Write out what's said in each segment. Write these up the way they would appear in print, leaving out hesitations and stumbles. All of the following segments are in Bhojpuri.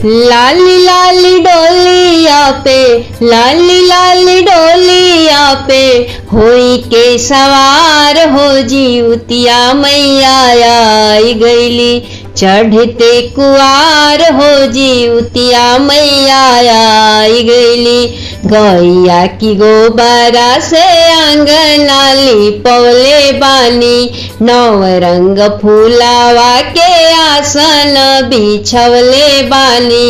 लाली लाली डोलिया पे, लाली लाली डोलिया पे होई के सवार हो जीवतिया मैया आई गईली। चढ़ते कुआर हो जीवतिया मैया आई गईली। गैया की गोबरा से आंगना लिपवले बानी, नव रंग फूलावा के आसन बिछवले बानी।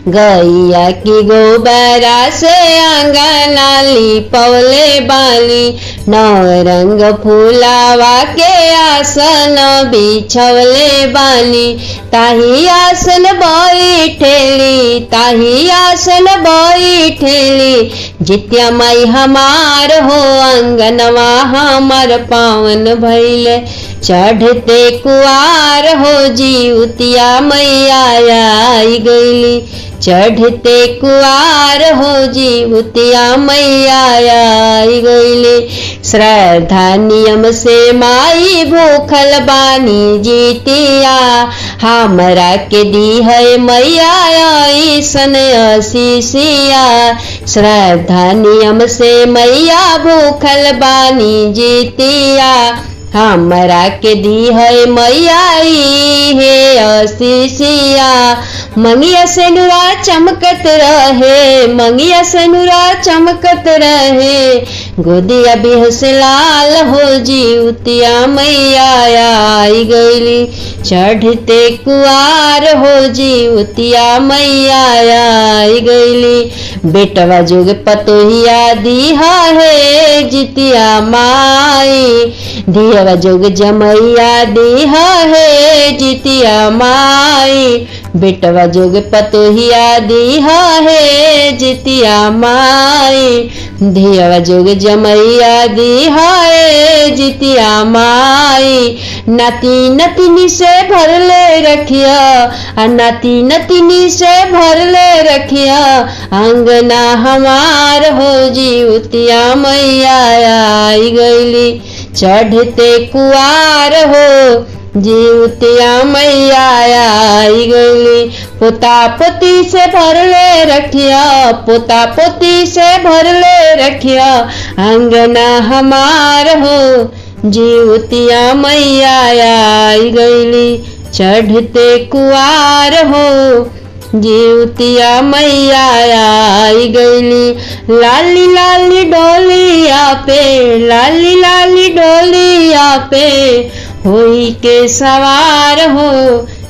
गैया की गोबरा से आंगना लिपवले बानी, नव रंग फूलावा के आसन बिछवले बानी। ताही आसन बैठेली, ताही आसन बैठेली, जित्या माई हमार हो अंगनवा हमार पावन भइले। चढ़ते कुआर हो जीवतिया मैया आई गईली। चढ़ते कुआर हो जीवतिया मैया आई गईली। श्रद्धा नियम से माई भूखल बानी जीतिया, हमरा के दी है मैया ऐसन आशीषिया। श्रद्धा नियम से मैया भूखल बानी जीतिया, हमरा के दी है मैया हे आशीषिया। मंगिया से नुरा चमकत रहे, मंगिया से नुरा चमकत रहे, गोदिया बिहस लाल हो जीवतिया मैया आई गईली। चढ़ते कुआर हो जीवतिया मैया आई गईली। बेटवा जोग पतोहिया दीहा है जितिया माई, दिहवा जोग जमैया दीहा है जितिया माई। बेटवा जोग पतोहिया दीहा है जितिया माई, धियवा जोग जमैया दीहा है जितिया माई। नाती नतिनी से भरले रखिया, नाती नतिनी से भरले रखिया, अंगना हमार हो जीवतिया मैया आई गईली। चढ़ते कुआर हो जीवतिया मैया आई गईली। पोता पोती से भरले रखिया, पोता पोती से भरले रखिया, अंगना हमार हो जीवतिया मैया आई गईली। चढ़ते कुआर हो जीवतिया मैया आई गईली। लाली लाली डोलिया पे, लाली लाली डोलिया पे होई के सवार हो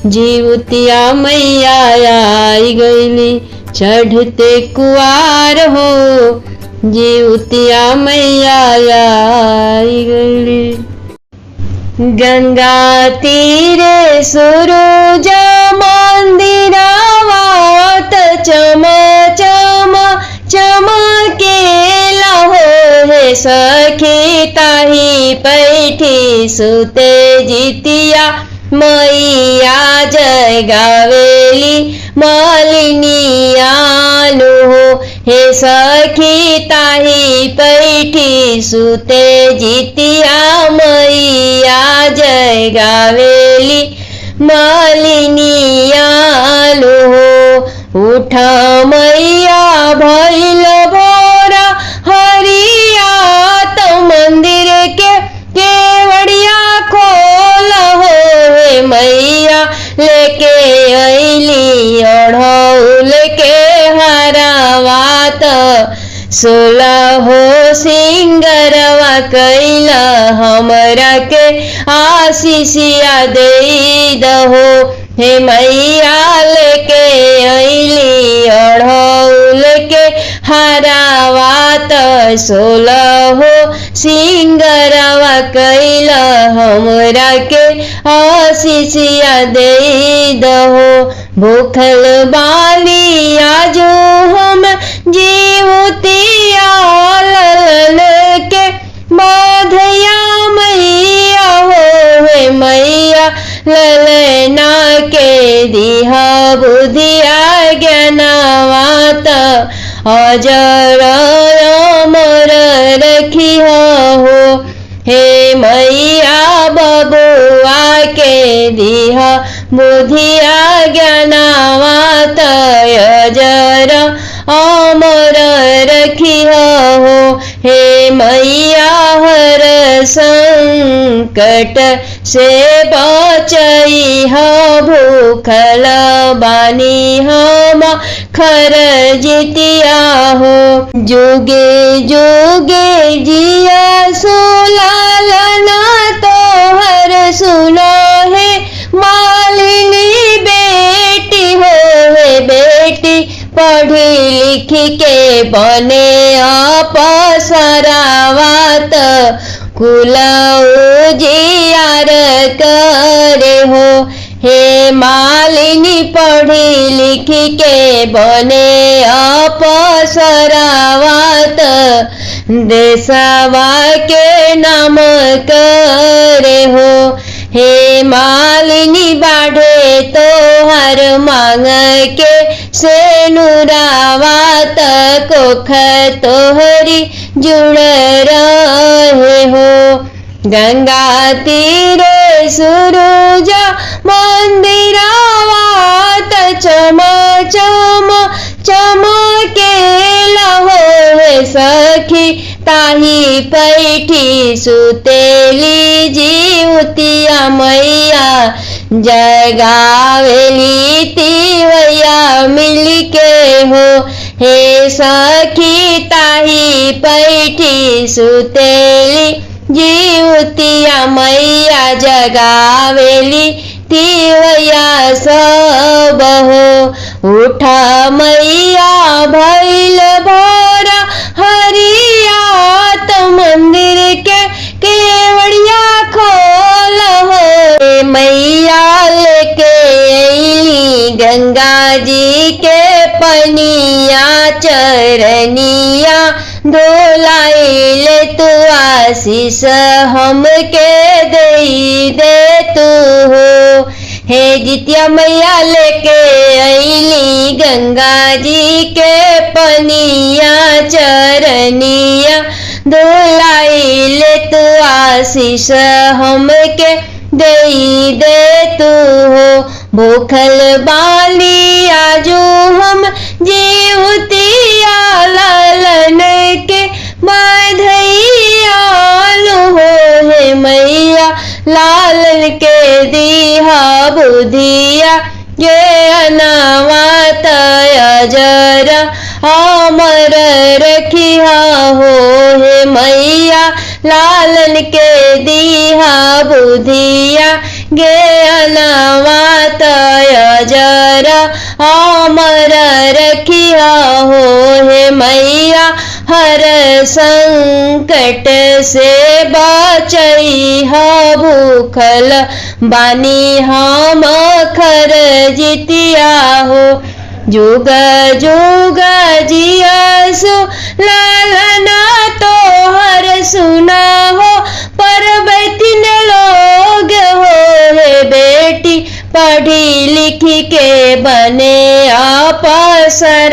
जीवतिया मैया आई गईली। चढ़ते कुआर हो जीवतिया मैया आई गईली। गंगा तीरे सूरज मंदिरवा चम चम चमकेला हो हे सखी, ताही पैठी सुते जितिया मैया जय गावेली मालिनिया हो हे सखी, ताही पैठी सुते जितिया मैया जय गावेली मालिनिया हो। उठ मैया भइल भोरा हरिया, तो मंदिर के केवड़िया खोल हो हे मैया, लेके अइली ओढ़ौल के हरावात, सोलह हो सिंगरवा कैला हमरा के आशीषिया दे दहो हे मैया, लेके अइली ओढ़ौल के हरावात, सोलह हो सिंगरवा कैला हमरा के आशीषिया दे दहो। भूखल बाली आजो हम जीवतिया ललन के बाधया मैया हो हे मैया, ललना के दिहा बुधिया ज्ञानवात, अजर अमर रखिया हो हे मैया। बबुआ के दिहा बुधिया ज्ञानवात, संकट से बचैहा भूखल बानी हम खर जितिया हो। जुगे जुगे जिया सुलालना तोहर सुना है मालिनी बेटी हो। है बेटी पढ़ी लिख के बने अपसरावत कुल उजियार करे हो। हे मालिनी पढ़ी लिख के बने अपसरावत देशवा के नाम करे हो। हे मालिनी बाढ़े तोहर मांग के से नुरावत कोख तोहरी जुड़ रहे हो। गंगा तीरे सूरज मंदिरावत चम चम चमकेला हो। हे सखी ताही पैठी सुतेली जीवतिया मैया जगावेली तिवैया मिलके हो। हे सखी ताही पैठी सुतेली जीवतिया मैया जगावेली तिवैया सब हो। उठा मैया भैल भोरा हरियात मंदिर के केवड़िया खोल हो। मैया लेके अइली गंगा जी के पनिया चरनिया धोलाइल तू आशीष हमके दे तू हो। हे जितिया मैया लेके अइली गंगा जी के पनिया चरनिया धोलाइल तू आशीष हमके दे तू हो। भूखल बाली आजू हम जीवतिया लालन के बधैयालु हो। हे मैया लालन के दीहा बुधिया ये अनावत अजरा अमर रखिया हो। हे मैया लालन के दीहा बुधिया गे अनावत अजरा अमर रखिया हो। हे मैया हर संकट से बचैहा भूखल बानी हम खर जितिया हो। जुग जुग जियसु लालना तोहर सुना हो। पर बैतिन लोग हो। हे बेटी पढ़ी लिख के बने अपसरावत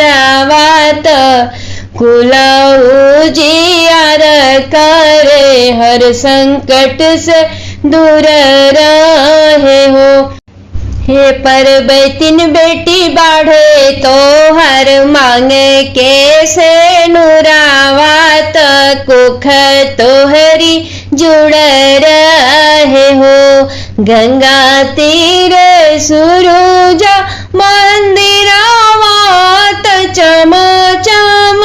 कुल उजियार करे हर संकट से दूर रहे हो। हे पर बैतिन बेटी बाढ़े तोहर मांग के से नुरावत कुख तोहरी जुड़ रहे हो। गंगा तीरे सूरज मंदिरावत चम चम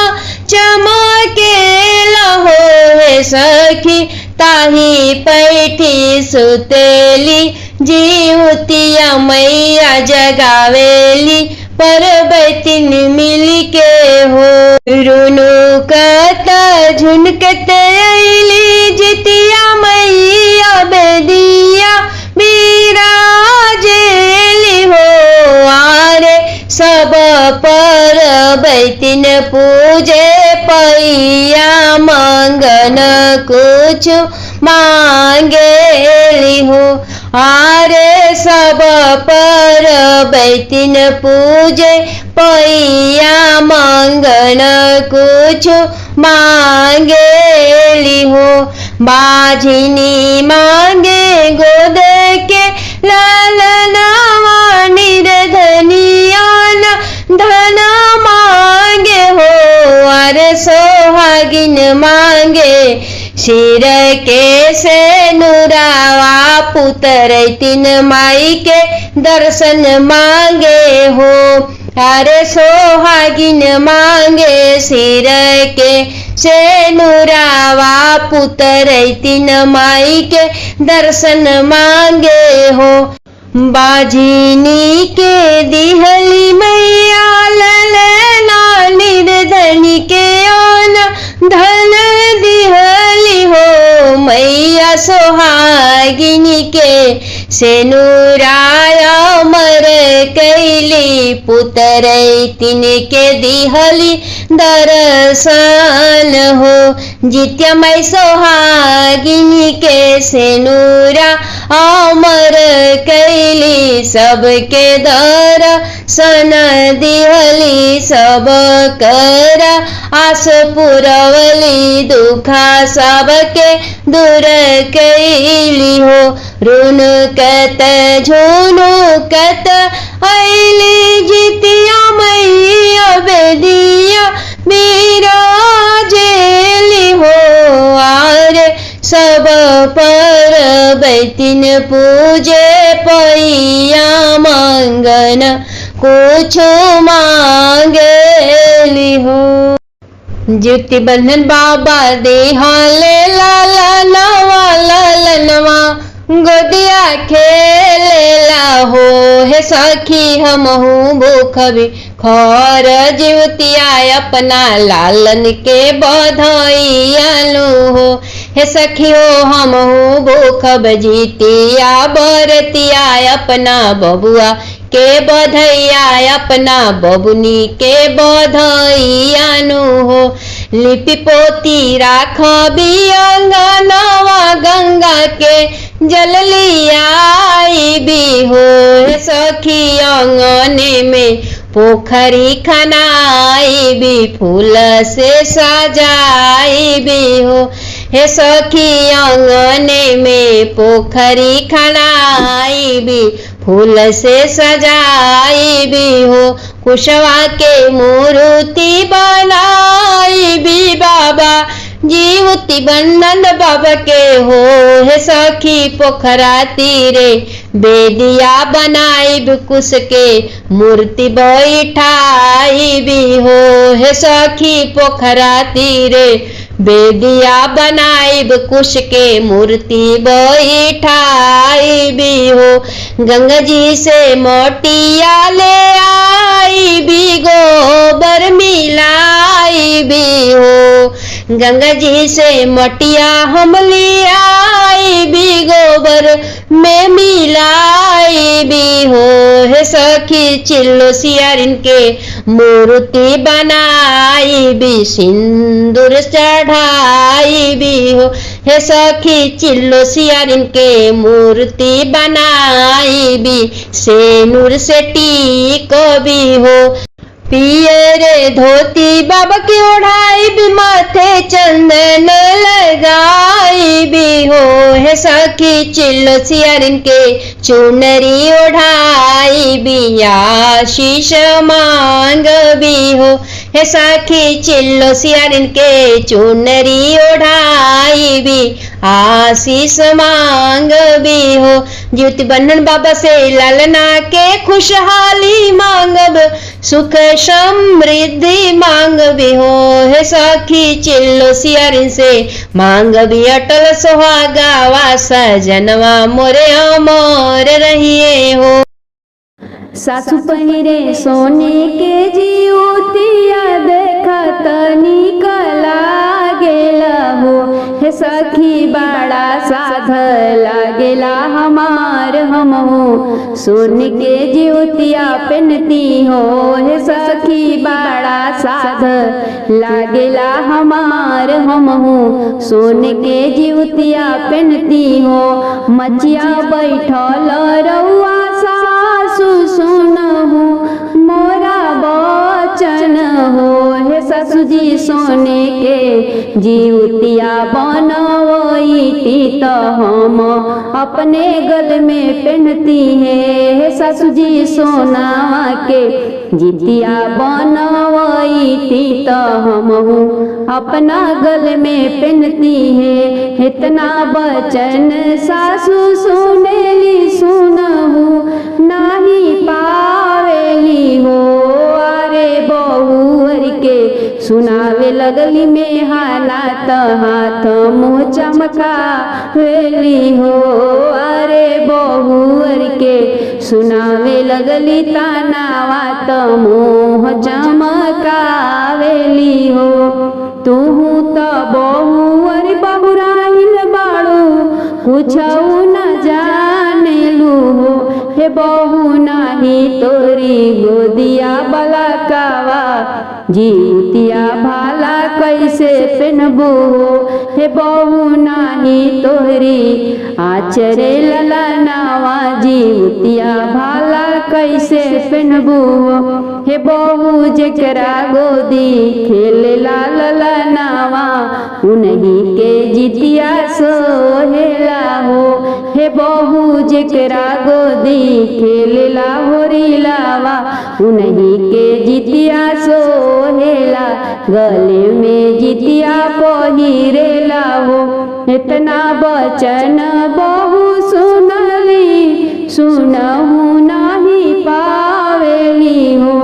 चमकेला हो। हे सखी ताही पैठी सुतेली जीवतिया मैया जगावेली पर बैतिन मिलके हो। रुनुकत झुनकत अइली जितिया मैया बेदिया बिराजेली हो। आरे सब पर बैतिन पूजे पैया मंगन कुछ मांगेली हो। आरे सब पर बैतिन पूजे पैया मंगन कुछ मांगेली हो। बाझिनी मांगे गोद के लालनावा निर्धनिया धन मांगे हो। अरे सोहागिन मांगे सिर के से नुरावा पुत्र तीन माई के दर्शन मांगे हो। अरे सोहागिन मांगे सिर के से नुरावा पुत्र तीन माई के दर्शन मांगे हो। बाजिनी के दिहली मैया ललना निर्धनी के आन धन दिहली हो। मैया सोहागिनी के सेनुराया मर कैली पुत्र तीन के दिहली दर्शन हो। जित्या मई सोहागिनी के सेनुरा अमर कैली सबके दर्शन दिहली सब कर आस पुरवली दुखा सबके दूर कैली हो। रुनुकत झुनुकत ऐली जितिया मैया बेदिया बिराजेली हो। आरे सब पर बैतिन पूजे पैया मांगन कुछ मांगेली हो। ज्योति बंधन बाबा देहाले लाला नवा ललनवा गोदिया खेलेला हो। हे सखी हमहू भूखबी खर ज्योतिया अपना लालन के बधाइयालू हो। हे सखी हो हमहू भूखब जीतिया बरतिया अपना बबुआ के बधैया अपना बबुनी के बधैयानु हो। लिपि पोती राखबी अंगनवा गंगा के जल लियाई भी हो। सखी अंगने में पोखरी खनाई भी फूल से सजाई भी हो। हे सखी अंगने में पोखरी खनाई भी फूल से सजाई भी हो। कुशवा के मूर्ति बनाई भी बाबा जीवती बन्नन बाबा के हो। हे सखी पोखरा तीरे बेदिया बनाई भी कुश के मूर्ति बैठाई भी हो। हे सखी पोखरा तीरे बेदिया बनाई कुश के मूर्ति बैठाई भी हो। गंगा जी से मोटिया ले आई भी गोबर मिलाई भी हो। गंगा जी से मोटिया हम ले आई भी गोबर में मिलाई भी हो। हे सखी चिल्लो सियारिन के मूर्ति बनाई भी सिंदूर चढ़ाई भी हो। हे सखी चिल्लो सियारिन के मूर्ति बनाई भी सेनूर से टीक भी हो। पियरे धोती बाबा की ओढ़ाई भी माथे चंदन लगाई भी हो। हे सखी चिल्लो सियारिन के चुनरी ओढ़ाई भी आशीष मांग भी हो। हे सखी चिल्लो सियारिन के चुनरी ओढ़ाई भी आशीष मांग भी हो। ज्योति बन्धन बाबा से लालना के खुशहाली मांगब सुख समृद्धि मांग भी हो। हे सखी चिल्लो सियारिन से मांग भी अटल सुहागा वासा जनवा मोरे अमर रहिए हो। सासु पहिरे सोने के जिउतिया देखा तनी लागेला हो। हे सखी बड़ा साध लागेला हमार हमहू सोने के जिउतिया पहनती हो। हे सखी बड़ा साध लागेला हमार हमहू सोने के जिउतिया पहनती हो। मचिया बैठल रउआ सासु सुनहु मोरा बचन हो। हे ससु सासू जी सोने के जीवतिया बनवती तो हम अपने गल में पहनती है। सासू जी सोनावा के जितिया बनवती तो हम अपना गल में पहनती है। इतना बचन सासू सुनेली सुनहु नाही पावेली हो। अरे बहुअर के सुनावे लगली में हालात हाथ मुँह चमकावेली हो। अरे बहुअर के सुनावे लगली तानावा त मुँह चमकावेली हो। तुहू त बहुअर बहुराइल बाड़ू कुछऊ न जानेलू हो। हे बहू नाही तोरी गोदिया बलकावा जीवतिया भाला कैसे पहनबू हो। हे बहू नाही तोरी आचरे ललनावा जीवतिया भाला कैसे पहनबू हो। हे बहू जेकरा गोदी खेले ललनावा उन्हीं के जितिया सोहेला हो। हे बहू जेकरा गोदी खेलेला होरिलावा उन्हीं के जितिया सोहेला गले में जितिया पहिरेला हो। इतना बचन बहु सुनली सुनहु नाही पावेली हो।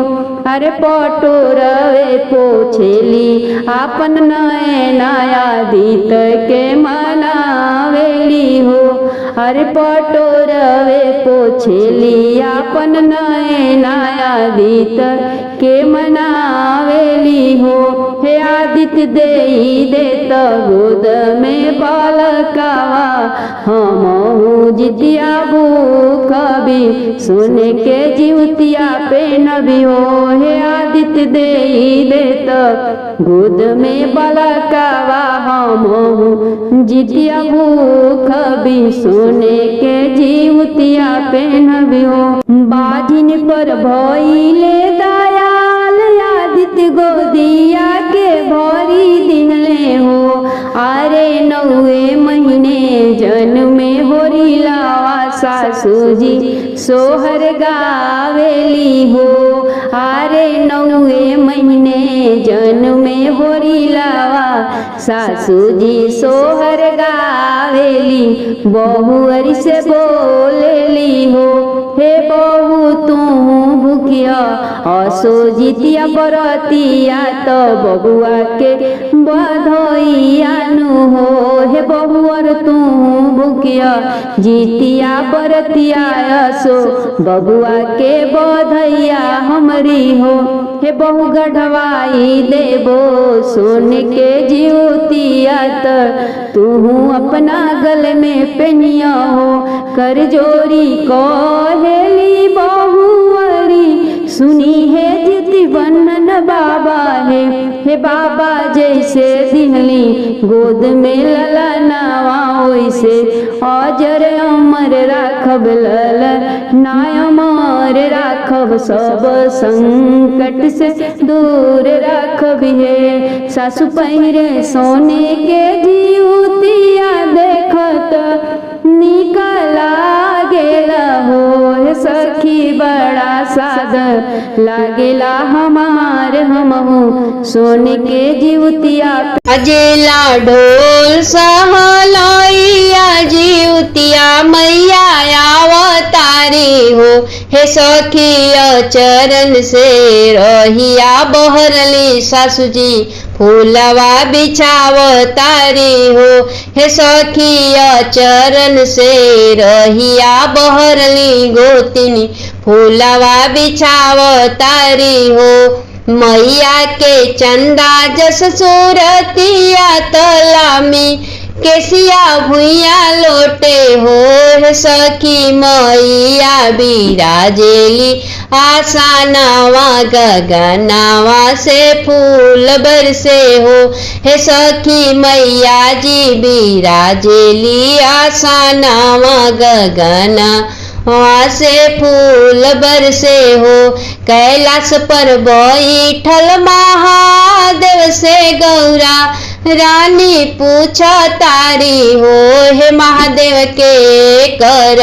अरे पटोरवे पोछेली आपन नया दीत के मनावेली हो। अरे पटोरवे पोछेली आपन नया दीत के मनावेली हो। हे आदित्य देई देत गोद में बालकावा हमहु जितिया भूख भी सुने के जीवतिया पे नबी हो। हे आदित्य देई देत गोद में बालकावा हमहु जितिया भूख भी सुने के जीवतिया पे नबी हो। बाजिन पर भइले दयाल आदित्य गोदिया के भरी दिनले हो। अरे 9वें महीने जन्मे होरिलावा सासू जी सोहर गावेली हो। अरे 9वें महीने जन्मे होरिलावा सासू जी सोहर गावेली बहुअर से बोलेली हो। हे बहू तू भूखिया असो जितिया बरतिया तो बबुआ के बधइया नु हो। हे बहुअर तू भूखिया जितिया बरतिया असो बबुआ के बधइया हमरी हो। हे बहु गढ़वाई देबो सोन के जीवतिया त तू अपना गल में पहनिया हो। कर जोरी कहेली बहुअरी सुनी है जिति बंधन बाबा है। हे बाबा जैसे दिहली गोद में ललनावा वैसे अजर अमर राखब लल नाय अमर राखब सब संकट से दूर राखब है। सासु पहिरे सोने के जीवतिया देखत निकला गेला हो। सखी बड़ा साद लागेला हमार हमहु सोने के जीवतिया अजेला ढोल सहलैया जीवतिया मैया अवतारी हो। हे सखी चरण से रहिया बहरली सासू जी फूलवा बिछावतारी हो। हे सखी चरण से रहिया बहरली गोतिनी फूलवा बिछावतारी हो। मैया के चंदा जस सूरतिया तलामी केसिया भुइया लोटे हो। हे सखी मैया बिराजेली आसानावा गगनावा से फूल बरसे हो। हे सखी मैया जी बिराजेली आसानावा गगना वहाँ से फूल बरसे हो। कैलाश पर बैठल महादेव से गौरा रानी पूछा तारी हो। हे महादेव के कर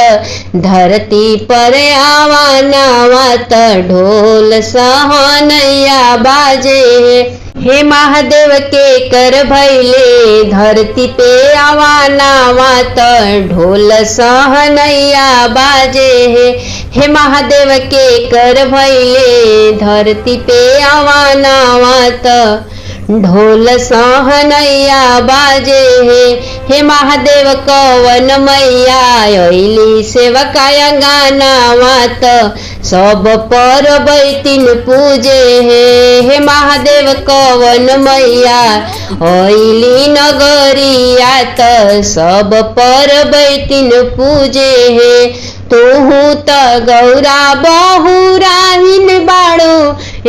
धरती पर आवा नावा त ढोल सहनैया बाजे। हे महादेव के कर भैले धरती पे आवा नावा त ढोल सहनैया बाजे। हे महादेव के कर भैले धरती पे आवा नावा त ढोल सहनैया बाजे। हे महादेव कवन मैया अइली सेवकाया गानावा त सब पर बैतिन पूजे। हे महादेव कवन मैया अइली नगरिया त सब पर बैतिन पूजे। तुहू त गौरा बहुराहिन बाड़ो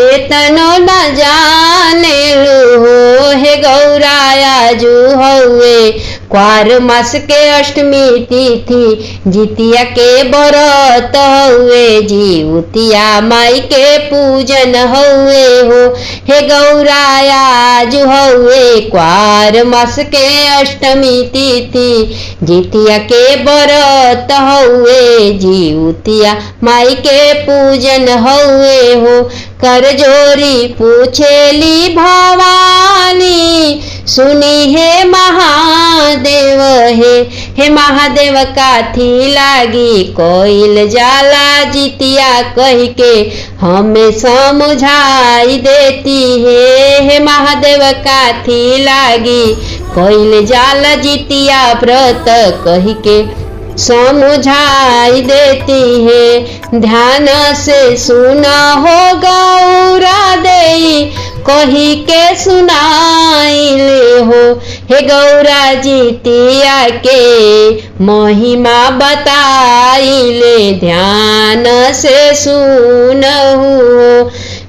एतनो न जानेलु हो। हे गौरा आजू हउए क्वार मास के अष्टमी तिथि जितिया के व्रत हउए। जिउतिया माई के पूजन हउए हो। हे गौरा आजू हउए क्वार मास के अष्टमी तिथि जितिया के व्रत हउए। जिउतिया माई के पूजन हउए हो। कर जोरी पूछेली भवानी सुनी हे महादेव। हे महादेव काथी लागी कोइल जाला जितिया कह के हमें समझाई देती है। हे महादेव काथी लागी कोइल जाला जितिया व्रत कह के समझाई देती है। ध्यान से सुना हो गौरा देई कही के सुनाइले हो। हे गौरा जितिया के महिमा बताइले ध्यान से सुनहु।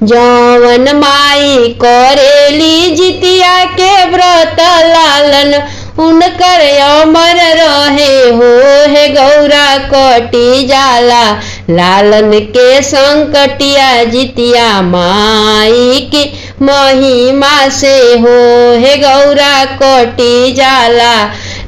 जवन माई करेली जितिया के व्रत लालन उनकर अमर रहे हो। हे गौरा कटी जाला लालन के संकटिया जितिया माई की महिमा से हो। हे गौरा कटी जाला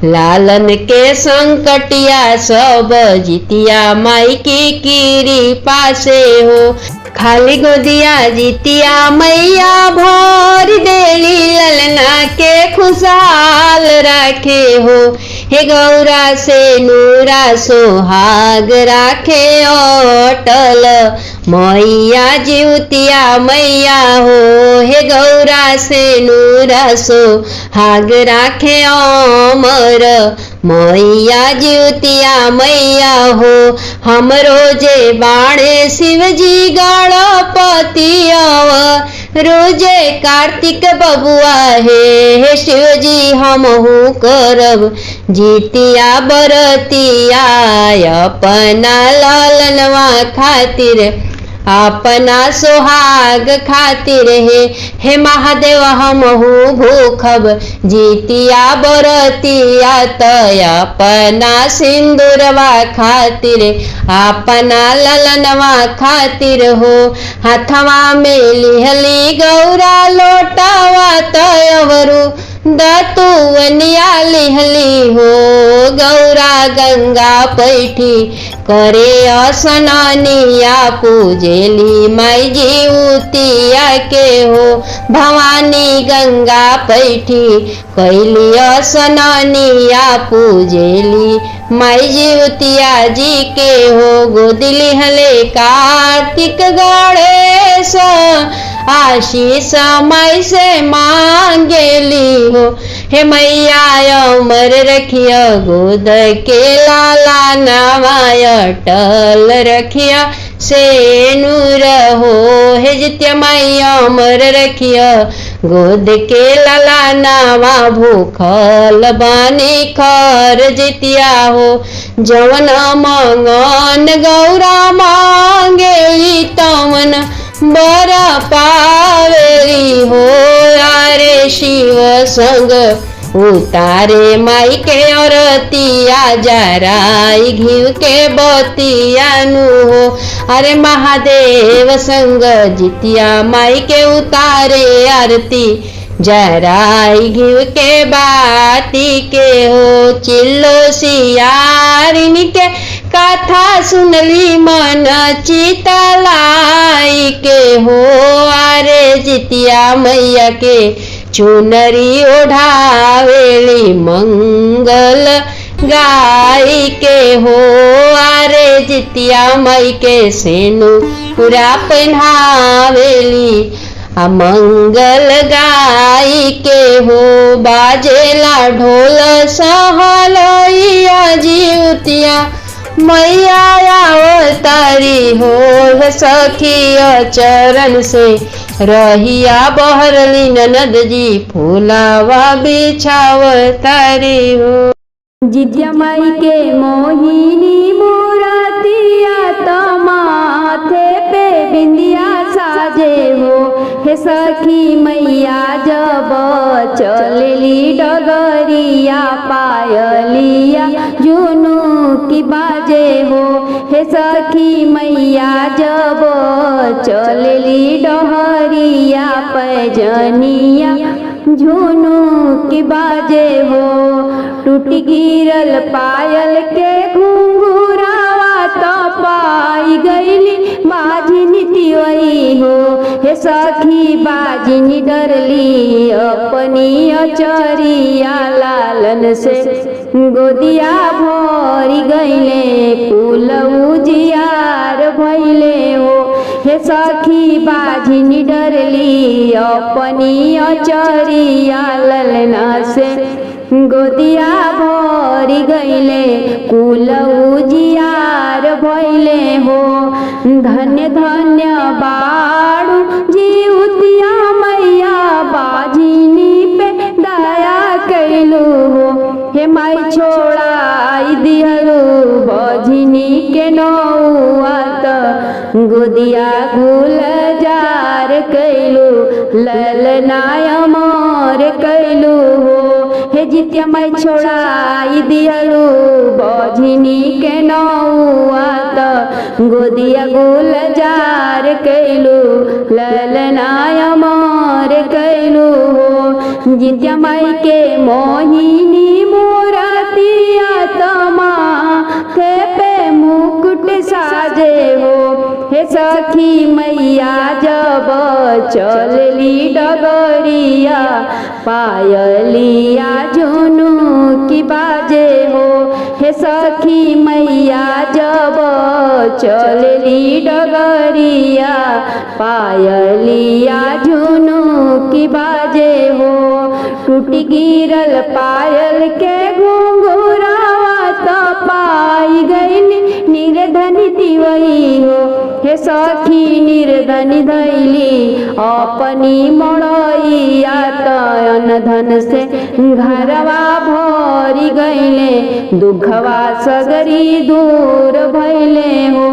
लालन के संकटिया सब जितिया माई की कृपा से हो। खाली गोदिया जितिया मैया भर देली ललना के खुशहाल रखे हो। हे गौरा से नूरा सोहाग राखे अटल मैया जिउतिया मैया हो। हे गौरा से नूरा सोहाग राखे अमर मैया जिउतिया मैया हो। हमरो जे बाणे शिवजी गणपति रोजे कार्तिक बबुआ हे शिवजी हमहू करब जितिया बरतिया अपना लालनवा खातिर अपना सोहाग खातिर। हे महादेव हमहू भूखब जितिया बरतिया त अपना सिंदूरवा खातिर अपना ललनवा खातिर हो। हाथवा में लिहली गौरा लोटावा तयवरु दतुवनिया लिहली हो। गौरा गंगा पैठी करे असननिया पूजेली माई जिउतिया के हो। भवानी गंगा पैठी कैली असननिया पूजेली माई जिउतिया जी के हो। गोदी लिहले कार्तिक गणेश आशीष माई से मांगेली हो। हे मैया अमर रखिया गोद के लाला नवाय अटल रखिया से नूर हो। हे जित्या माई अमर रखिया गोद के लाला नावा भूखल बानी खर जितिया हो। जवन मंगन गौरा मांगेली तवन बर पावेली हो। अरे शिव संग उतारे माई के औरतिया जराई घिव के बतियानु हो। अरे महादेव संग जितिया माई के उतारे आरती जराई घिव के बाती के हो। चिल्लो सियारिन के कथा सुनली मन चितलाई के हो। अरे जितिया मैया के चुनरी ओढ़ावेली मंगल गाई के हो। अरे जितिया मई के सेनु पूरा पहनावेली मंगल गाई के हो। बाजेला ढोल सहलैया जिउतिया मैया अवतारी हो। सखिया चरण से रहिया बहरली ननद जी फूलावा बिछावतारी हो। जितिया माई के मोहिनी मूरतिया तो माथे पे बिंदिया साजे हो। हे सखी मैया जब चलेली डगरिया पायलिया जुनू की बाजे हो। हे सखी मैया जब चलेली डहरिया पैजनिया झुनू की बाजे हो। टूट गिरल पायल के घुंघुरावा तो पाई गईली बाजिनी तिवई हो। हे सखी बाजिनी डरली अपनी अचरिया लालन से गोदिया भरी गईले कुल उजियार भइले हो। हे सखी बाजिनी डरली अपनी अचरिया ललना से गोदिया भरी गईले कुल उजियार भइले हो। धन्य धन्य बाड़ू जिउतिया मैया बाजिनी पे दया कैलू हो। हे माई छोड़ाई दिहलू बजिनी के नौआ त गोदिया गुलजार कैलू ललनाय अमर कैलू हो। हे जितिया माई छोड़ाई दिहलू बजिनी के नौआ त गोदिया गुलजार कैलू ललनाय अमर कैलू हो। जितिया माई के मोहिनी मूरतिया तो माथे पे मुकुट साजे हो। हे सखी मैया जब चलली डगरिया पायलिया झुनू की बाजे हो। हे सखी मैया जब चलली डगरिया पायलिया झुनू की बाजे हो। टूट गिरल पायल के घुंघुरावा तो पाई गईली निर्धनी तिवई हो। हे सखी निर्धनी धैली अपनी मड़ैया तयन धन से घरवा भरी गईले दुखवा सगरी दूर भइले हो।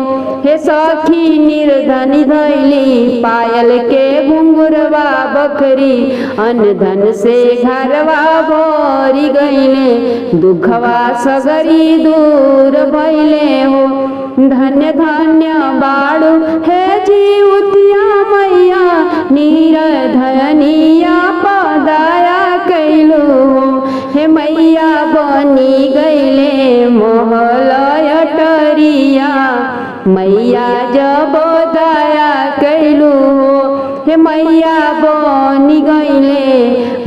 हे सखी निर्धनी धैली पायल के घुंघुरवा बकरी अन्न धन से घरवा भरी गईले दुखवा सगरी दूर भइले हो। धन्य धन्य बाड़ू हे जिउतिया मैया निर्धनिया पदाया कैलू हो। हे मैया बनी गईले महल अटरिया मैया जब दया कैलू हो। हे मैया बनी गईले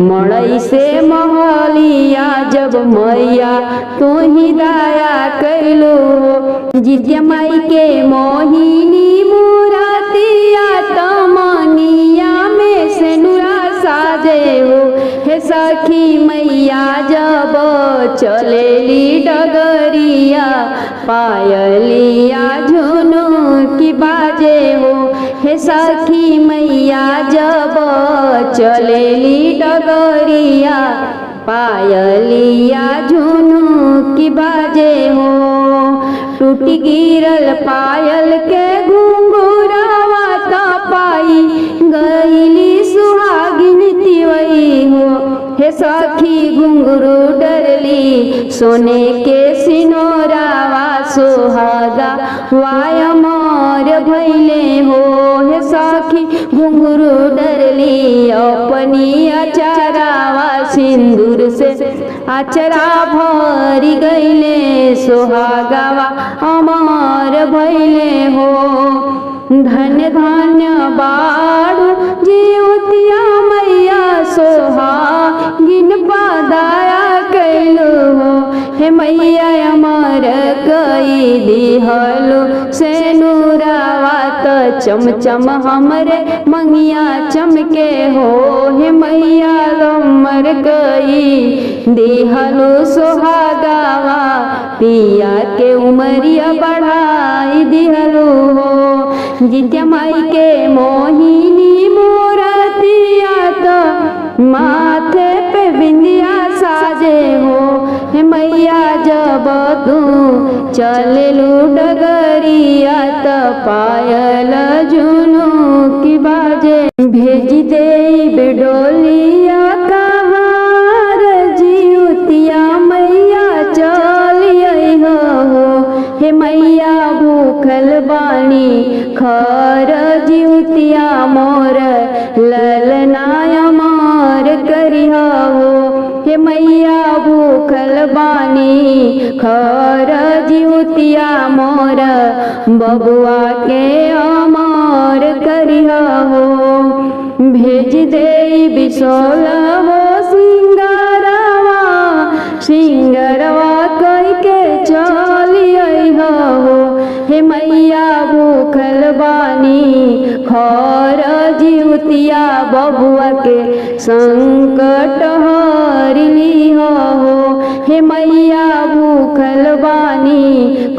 मड़ई से महलिया जब मैया तू ही दया कैलू हो। जितिया माई के मोहिनी मूरतिया तमनिया में से नुरा साजे हो। हे सखी मैया जब चलेली डगरिया पायलिया झुनू की बाजे हो। हे सखी मैया जब चलेली डगरिया पायलिया झुनू की बाजे हो। टूट गिरल पायल के घुंघुरावा तो पाई गईली सुहागिन तिवई हो। हे सखी घुंघ सोने के सिनोरावा सुहागा वाय मोर भैले हो हे सखी घुंघरू डरली अपनी अचरावा सिंदूर से अचरा भरी गईले सुहागावा अमर भैले हो। धन्य धन्य बाड़ू जीवतिया मैया सोहागिन पदाया कैलू हो हे मैया अमर कई दिहलु सेनुरावा त चमचम हमरे मंगिया चमके हो हे मैया अमर कई दिहलु सोहागावा पिया के उमरिया बढ़ाई दिहलु हो। जित्या माई के मोहिनी मूरतिया तो माथे पे बिंदिया साजे हो हे मैया जब तू चलेलू डगरिया त पायल जुनू की बाजे भेज दे बेडोलिया कहार जीवतिया मैया चलिए हो हे मैया भूखल बानी खर जीवतिया मोर ललनाय मोर करिया हो हे मैया भूखल बानी खर जीवतिया मोर बबुआ के अमर करिया हो। भेज दे बिसोल हो सिंगरवा सिंगरवा कह के चलिए हो हे मैया भूखल बानी खर जीवतिया बबुआ के संकट हरली हो हे मैया भूखल बानी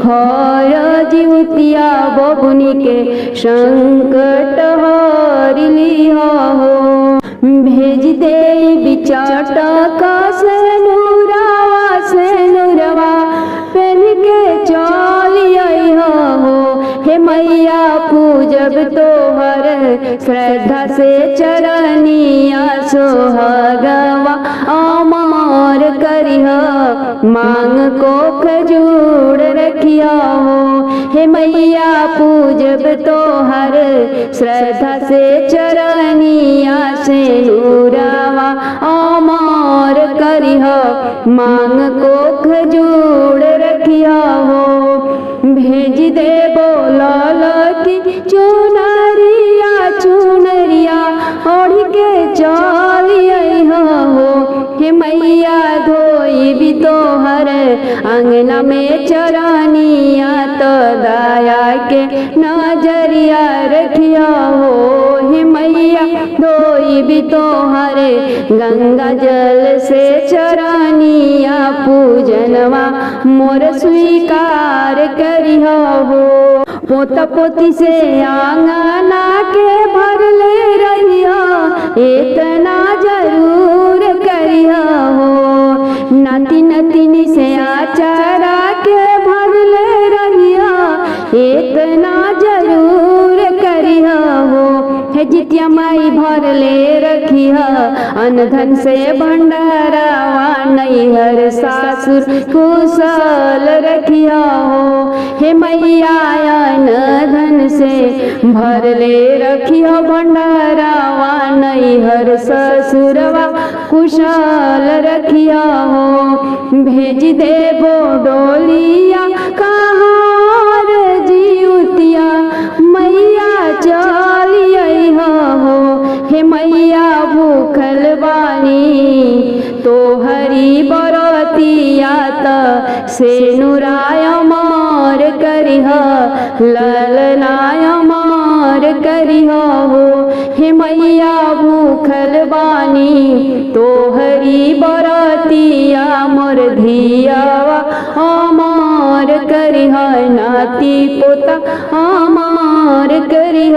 खर जीवतिया बबुनी के संकट हरली हो। भेज दे बिचाट का सेनुरवा पहन के चलिए हो हे मैया पूजब तोहर श्रद्धा से चरनिया सोहागवा अमर करिह मांग को खजूर रखिया हो हे मैया पूजब तोहर श्रद्धा से चरनिया से नूरावा अमर करिह मांग को खजूर रखिया हो। भेज दे बोलल की चुनरिया ओढ़ के चलिए हो हे मैया धोई भी तोहर अंगना में चरनिया तो दया के नजरिया रखिया हो हे मैया धोई भी तोहर गंगा जल से चरनिया पूजनवा मोर स्वीकार करिया हो। पोता पोती से आंगना के भरले रहिया इतना जरूर करिया हो नाती नतिनी से आचारा के भरले रहिया इतना जरूर करिया हो हे जितिया माई भरले रखिया अनधन से भंडारावा नैहर सासुर कुशल रखिया हो हे मैया अनधन से भरले रखिया भंडारावा नैहर ससुरवा कुशल रखिया हो। भेज दे बोडोलिया कहार जीवतिया मैया चलिए हो हे मैया भूखल बानी तोहरी बरतिया त सेनुराय मोर करिह ललनाय मोर करिह हो हे मैया भूखल बानी तोहरी बरतिया मोर धियावा अमर करिह नाती पोता अमर करिह।